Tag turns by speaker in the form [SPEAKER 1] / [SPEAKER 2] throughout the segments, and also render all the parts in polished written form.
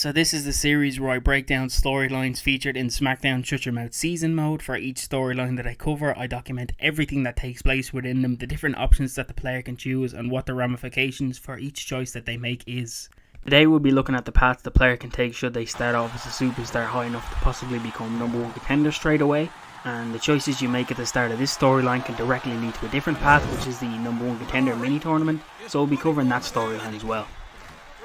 [SPEAKER 1] So this is the series where I break down storylines featured in Smackdown Shut Your Mouth season mode. For each storyline that I cover, I document everything that takes place within them, the different options that the player can choose, and what the ramifications for each choice that they make is. Today we'll be looking at the path the player can take should they start off as a superstar high enough to possibly become #1 contender straight away. And the choices you make at the start of this storyline can directly lead to a different path, which is the #1 contender mini tournament, so we'll be covering that storyline as well.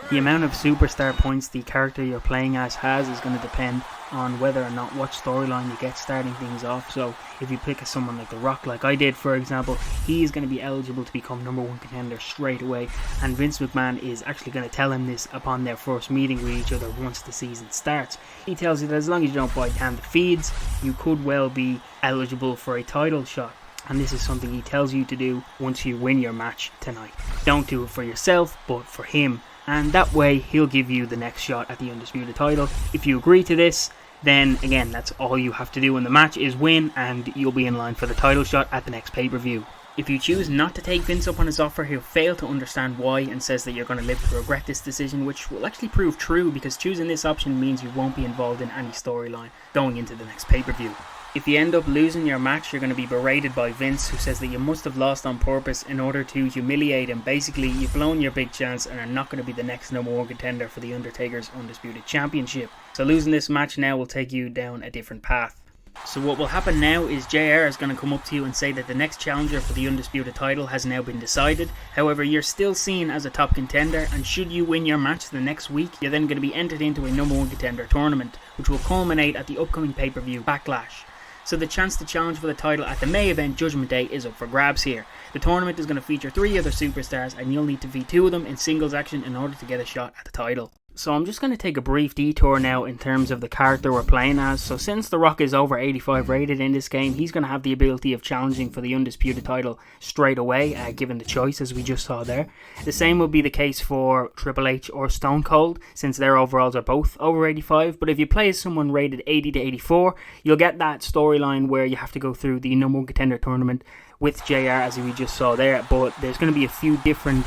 [SPEAKER 1] The amount of superstar points the character you're playing as has is going to depend on whether or not what storyline you get starting things off. So if you pick someone like The Rock, like I did for example, he is going to be eligible to become #1 contender straight away, and Vince McMahon is actually going to tell him this upon their first meeting with each other once the season starts. He tells you that as long as you don't buy canned feeds, you could well be eligible for a title shot. And this is something he tells you to do once you win your match tonight. Don't do it for yourself, but for him. And that way he'll give you the next shot at the Undisputed title. If you agree to this, then again, that's all you have to do in the match is win, and you'll be in line for the title shot at the next pay-per-view. If you choose not to take Vince up on his offer, he'll fail to understand why and says that you're going to live to regret this decision, which will actually prove true because choosing this option means you won't be involved in any storyline going into the next pay-per-view. If you end up losing your match, you're going to be berated by Vince, who says that you must have lost on purpose in order to humiliate him. Basically, you've blown your big chance and are not going to be the next #1 contender for The Undertaker's Undisputed Championship. So losing this match now will take you down a different path. So what will happen now is JR is going to come up to you and say that the next challenger for the Undisputed title has now been decided. However, you're still seen as a top contender, and should you win your match the next week, you're then going to be entered into a #1 contender tournament, which will culminate at the upcoming pay-per-view Backlash. So the chance to challenge for the title at the May event Judgment Day is up for grabs here. The tournament is going to feature 3 other superstars, and you'll need to defeat 2 of them in singles action in order to get a shot at the title. So I'm just going to take a brief detour now in terms of the character we're playing as. So since The Rock is over 85 rated in this game, he's going to have the ability of challenging for the Undisputed title straight away, given the choice as we just saw there. The same will be the case for Triple H or Stone Cold, since their overalls are both over 85. But if you play as someone rated 80 to 84, you'll get that storyline where you have to go through the #1 contender tournament with JR as we just saw there. But there's going to be a few different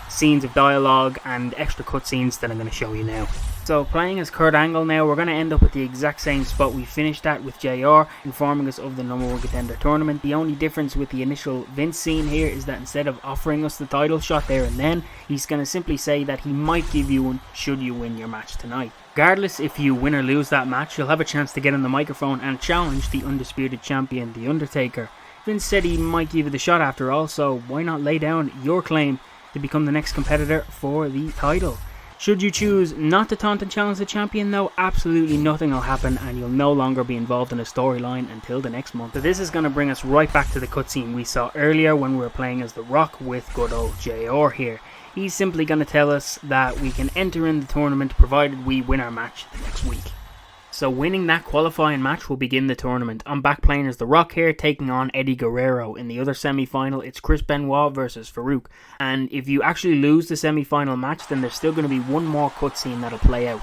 [SPEAKER 1] scenes of dialogue and extra cutscenes that I'm going to show you now. So playing as Kurt Angle now, we're going to end up at the exact same spot we finished at with JR, informing us of the #1 contender tournament. The only difference with the initial Vince scene here is that instead of offering us the title shot there and then, he's going to simply say that he might give you one should you win your match tonight. Regardless if you win or lose that match, you'll have a chance to get on the microphone and challenge the Undisputed Champion, The Undertaker. Vince said he might give you the shot after all, so why not lay down your claim to become the next competitor for the title. Should you choose not to taunt and challenge the champion though, absolutely nothing will happen and you'll no longer be involved in a storyline until the next month. So this is going to bring us right back to the cutscene we saw earlier when we were playing as The Rock with good old JR here. He's simply going to tell us that we can enter in the tournament provided we win our match the next week. So winning that qualifying match will begin the tournament. I'm back playing as The Rock here, taking on Eddie Guerrero. In the other semi-final, it's Chris Benoit versus Farouk. And if you actually lose the semi-final match, then there's still going to be one more cutscene that'll play out.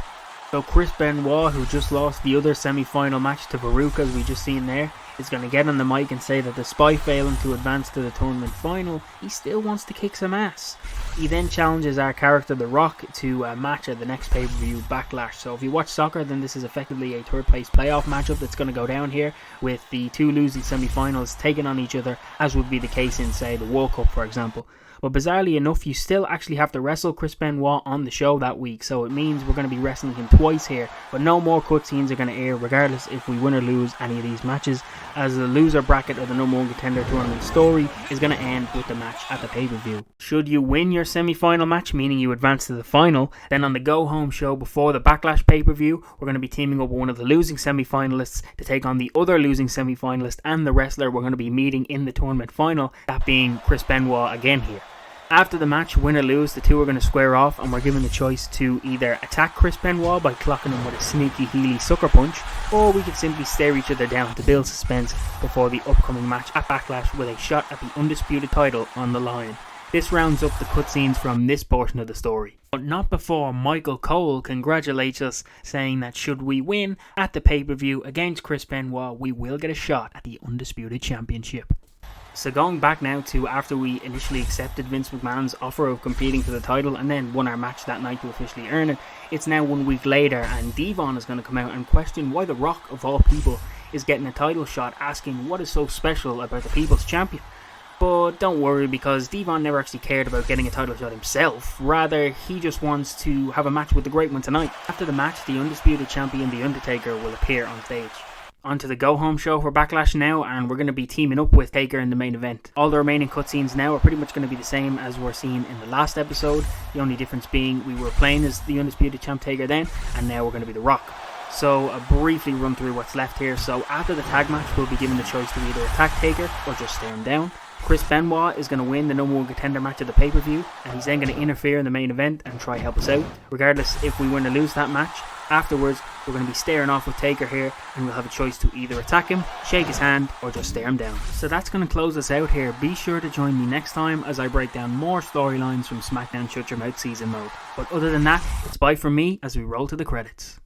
[SPEAKER 1] So Chris Benoit, who just lost the other semi-final match to Farouk, as we just seen there, is going to get on the mic and say that despite failing to advance to the tournament final, he still wants to kick some ass. He then challenges our character The Rock to a match at the next pay-per-view Backlash. So if you watch soccer, then this is effectively a third place playoff matchup that's going to go down here, with the 2 losing semi-finals taking on each other, as would be the case in, say, the World Cup for example. But bizarrely enough, you still actually have to wrestle Chris Benoit on the show that week, so it means we're going to be wrestling him twice here, but no more cutscenes are going to air regardless if we win or lose any of these matches, as the loser bracket of the #1 contender tournament story is going to end with the match at the pay-per-view. Should you win your semi-final match, meaning you advance to the final, then on the go-home show before the Backlash pay-per-view, we're going to be teaming up with one of the losing semi-finalists to take on the other losing semi-finalist and the wrestler we're going to be meeting in the tournament final, that being Chris Benoit again here. After the match, win or lose, the two are going to square off, and we're given the choice to either attack Chris Benoit by clocking him with a sneaky heely sucker punch, or we could simply stare each other down to build suspense before the upcoming match at Backlash with a shot at the Undisputed title on the line. This rounds up the cutscenes from this portion of the story. But not before Michael Cole congratulates us, saying that should we win at the pay-per-view against Chris Benoit, we will get a shot at the Undisputed Championship. So going back now to after we initially accepted Vince McMahon's offer of competing for the title and then won our match that night to officially earn it, it's now 1 week later and Devon is going to come out and question why The Rock, of all people, is getting a title shot, asking what is so special about the People's Champion. But don't worry, because Devon never actually cared about getting a title shot himself. Rather, he just wants to have a match with the Great One tonight. After the match, the Undisputed Champion, The Undertaker, will appear on stage. On to the go-home show for Backlash now, and we're going to be teaming up with Taker in the main event. All the remaining cutscenes now are pretty much going to be the same as were seen in the last episode, the only difference being we were playing as the Undisputed Champ Taker then, and now we're going to be The Rock. So I'll briefly run through what's left here. So after the tag match, we'll be given the choice to either attack Taker or just stare him down. Chris Benoit is going to win the #1 contender match of the pay-per-view, and he's then going to interfere in the main event and try help us out. Regardless if we win or lose that match, afterwards we're going to be staring off with Taker here, and we'll have a choice to either attack him, shake his hand, or just stare him down. So that's going to close us out here. Be sure to join me next time as I break down more storylines from Smackdown Shut Your Mouth Season Mode. But other than that, it's bye from me as we roll to the credits.